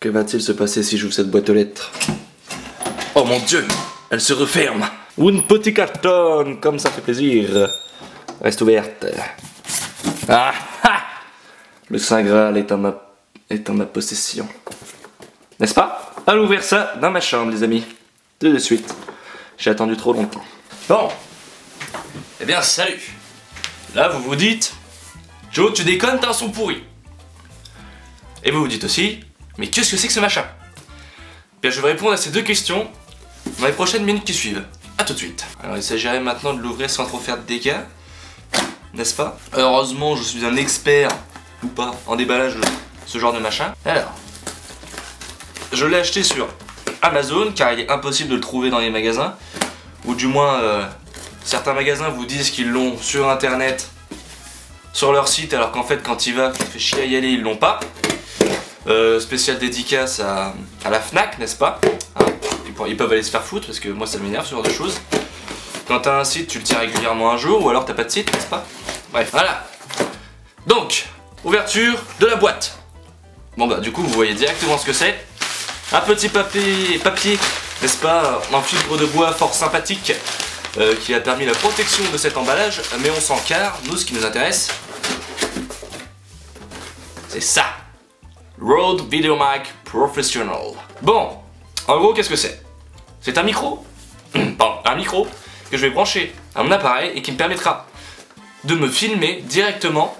Que va-t-il se passer si j'ouvre cette boîte aux lettres? Oh mon Dieu, elle se referme. Une petite carton, comme ça fait plaisir. Reste ouverte. Ah ah! Le Saint Graal est en ma possession. N'est-ce pas? Allons ouvrir ça dans ma chambre, les amis. Tout de suite. J'ai attendu trop longtemps. Bon. Eh bien, salut. Là, vous vous dites, Joe, tu déconnes, t'as un son pourri. Et vous vous dites aussi, mais qu'est-ce que c'est que ce machin? Bien, je vais répondre à ces deux questions dans les prochaines minutes qui suivent. A tout de suite. Alors, il s'agirait maintenant de l'ouvrir sans trop faire de dégâts, n'est-ce pas? Heureusement, je suis un expert, ou pas, en déballage de ce genre de machin. Alors, je l'ai acheté sur Amazon, car il est impossible de le trouver dans les magasins, ou du moins, certains magasins vous disent qu'ils l'ont sur internet, sur leur site, alors qu'en fait, quand il va, il fait chier à y aller, ils l'ont pas. Spécial dédicace à la Fnac, n'est-ce pas? Hein, ils peuvent aller se faire foutre parce que moi ça m'énerve ce genre de choses. Quand t'as un site, tu le tiens régulièrement un jour ou alors t'as pas de site, n'est-ce pas? Bref, voilà. Donc, ouverture de la boîte. Bon bah du coup vous voyez directement ce que c'est. Un petit papier, n'est-ce pas, en fibre de bois fort sympathique qui a permis la protection de cet emballage, mais on s'en carre, nous ce qui nous intéresse, c'est ça. Rode VideoMic Professional. Bon, en gros, qu'est-ce que c'est? C'est un micro, un micro que je vais brancher à mon appareil et qui me permettra de me filmer directement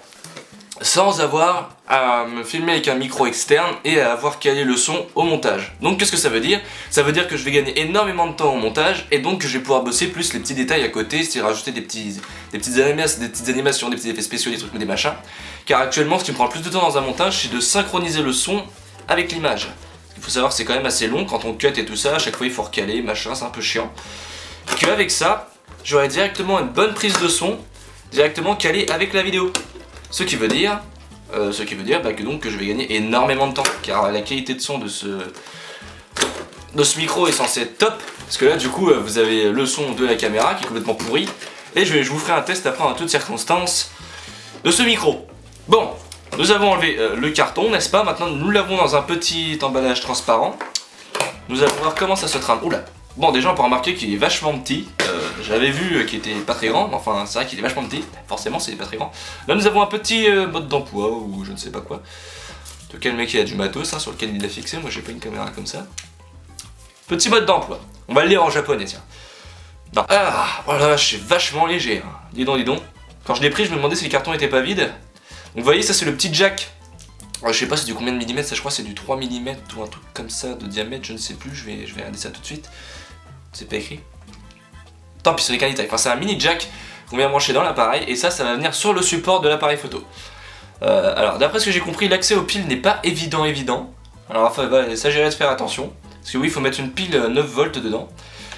sans avoir à me filmer avec un micro externe et à avoir calé le son au montage. Donc qu'est-ce que ça veut dire? Ça veut dire que je vais gagner énormément de temps au montage et donc que je vais pouvoir bosser plus les petits détails à côté, c'est-à-dire rajouter des petites animations, des petits effets spéciaux, des trucs, des machins. Car actuellement, ce qui me prend le plus de temps dans un montage, c'est de synchroniser le son avec l'image. Il faut savoir que c'est quand même assez long quand on cut et tout ça, à chaque fois il faut recaler, machin, c'est un peu chiant. Et qu'avec ça, j'aurai directement une bonne prise de son, directement calée avec la vidéo. Ce qui veut dire que je vais gagner énormément de temps, car la qualité de son de ce micro est censée être top, parce que là du coup vous avez le son de la caméra qui est complètement pourri, et je vous ferai un test après en toutes circonstances de ce micro. Bon, nous avons enlevé le carton, n'est-ce pas? Maintenant nous l'avons dans un petit emballage transparent. Nous allons voir comment ça se trame. Oula. Bon, déjà on peut remarquer qu'il est vachement petit. J'avais vu qu'il était pas très grand, mais enfin c'est vrai qu'il est vachement petit. Forcément c'est pas très grand. Là nous avons un petit mode d'emploi ou je ne sais pas quoi. En tout cas le mec il a du matos hein, sur lequel il l'a fixé. Moi j'ai pas une caméra comme ça. Petit mode d'emploi. On va le lire en japonais tiens. Non. Ah voilà, c'est vachement léger. Hein. Dis donc dis donc. Quand je l'ai pris je me demandais si le carton était pas vide. Donc vous voyez ça c'est le petit jack. Alors, je sais pas c'est du combien de millimètres, ça je crois c'est du 3 mm ou un truc comme ça de diamètre, je ne sais plus, je vais regarder ça tout de suite. C'est pas écrit. Tant pis, c'est les enfin c'est un mini jack qu'on vient brancher dans l'appareil et ça va venir sur le support de l'appareil photo. Alors d'après ce que j'ai compris, l'accès aux piles n'est pas évident. Alors enfin, il s'agirait de faire attention, parce que oui il faut mettre une pile 9 volts dedans,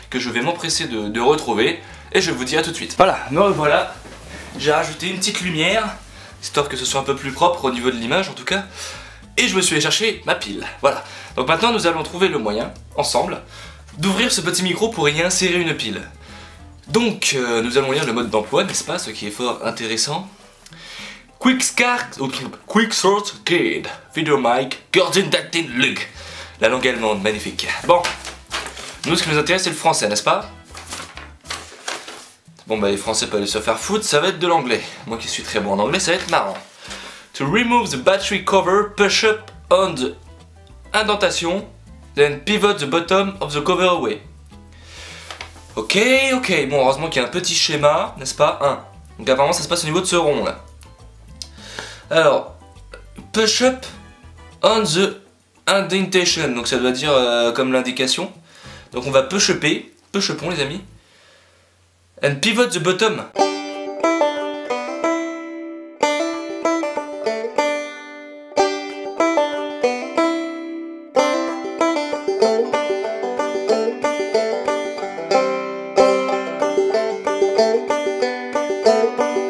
que je vais m'empresser de retrouver, et je vous dis à tout de suite. Voilà, me revoilà, j'ai rajouté une petite lumière, histoire que ce soit un peu plus propre au niveau de l'image en tout cas, et je me suis allé chercher ma pile, voilà. Donc maintenant nous allons trouver le moyen, ensemble, d'ouvrir ce petit micro pour y insérer une pile. Donc nous allons lire le mode d'emploi, n'est-ce pas, ce qui est fort intéressant. Quick Start Guide, VideoMic, Gordon Datin Lug. La langue allemande, magnifique. Bon, nous ce qui nous intéresse c'est le français, n'est-ce pas? Bon bah les français peuvent aller se faire foutre, ça va être de l'anglais. Moi qui suis très bon en anglais, ça va être marrant. To remove the battery cover, push up on the indentation, then pivot the bottom of the cover away. Ok, bon heureusement qu'il y a un petit schéma, n'est-ce pas? Donc apparemment ça se passe au niveau de ce rond là. Alors, push up on the indentation, donc ça doit dire comme l'indication. Donc on va push-upons les amis. And pivot the bottom.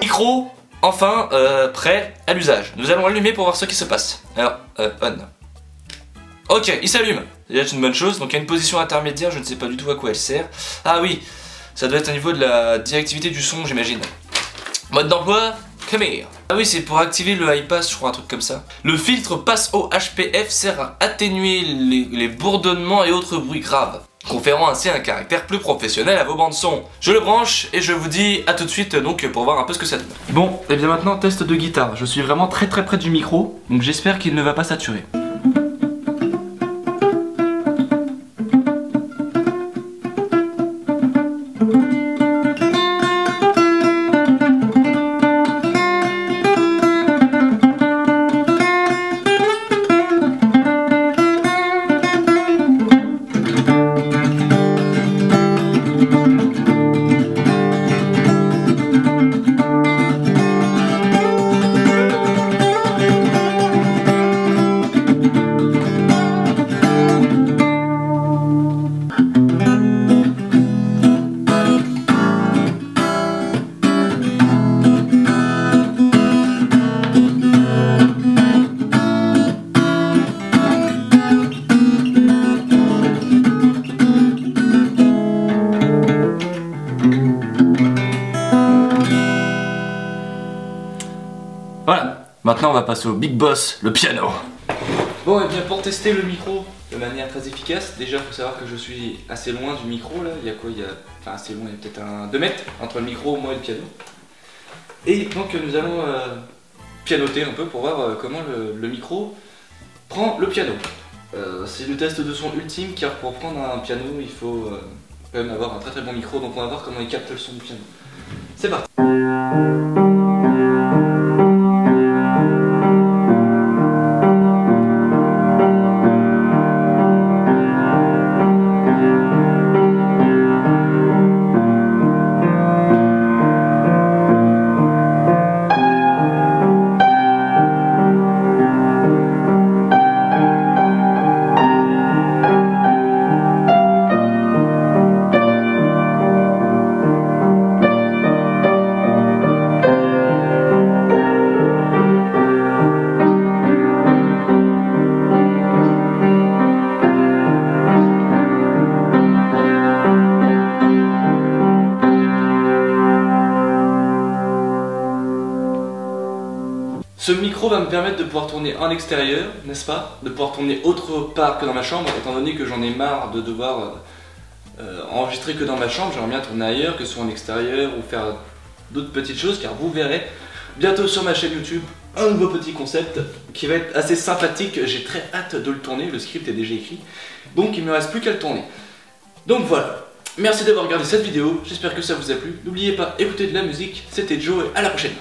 Micro, enfin, prêt à l'usage. Nous allons allumer pour voir ce qui se passe. Alors, on. Ok, il s'allume. C'est déjà une bonne chose. Donc il y a une position intermédiaire, je ne sais pas du tout à quoi elle sert. Ah oui, ça doit être au niveau de la directivité du son, j'imagine. Mode d'emploi, come here. Ah oui, c'est pour activer le high pass, je crois, un truc comme ça. Le filtre passe au HPF sert à atténuer les bourdonnements et autres bruits graves, conférant ainsi un caractère plus professionnel à vos bandes son. Je le branche et je vous dis à tout de suite donc pour voir un peu ce que ça donne. Bon, et bien maintenant test de guitare. Je suis vraiment très près du micro, donc j'espère qu'il ne va pas saturer. Voilà, maintenant on va passer au big boss, le piano. Bon, et bien pour tester le micro de manière très efficace, déjà il faut savoir que je suis assez loin du micro là. Il y a quoi? Enfin assez loin, il y a peut-être 2 mètres entre le micro, moi et le piano. Et donc nous allons pianoter un peu pour voir comment le micro prend le piano. C'est le test de son ultime car pour prendre un piano il faut quand même avoir un très bon micro, donc on va voir comment il capte le son du piano. C'est parti. Ce micro va me permettre de pouvoir tourner en extérieur, n'est-ce pas? De pouvoir tourner autre part que dans ma chambre, étant donné que j'en ai marre de devoir enregistrer que dans ma chambre. J'aimerais bien tourner ailleurs, que ce soit en extérieur ou faire d'autres petites choses, car vous verrez bientôt sur ma chaîne YouTube un nouveau petit concept qui va être assez sympathique. J'ai très hâte de le tourner, le script est déjà écrit, donc il ne me reste plus qu'à le tourner. Donc voilà, merci d'avoir regardé cette vidéo, j'espère que ça vous a plu. N'oubliez pas, écoutez de la musique, c'était Joe et à la prochaine.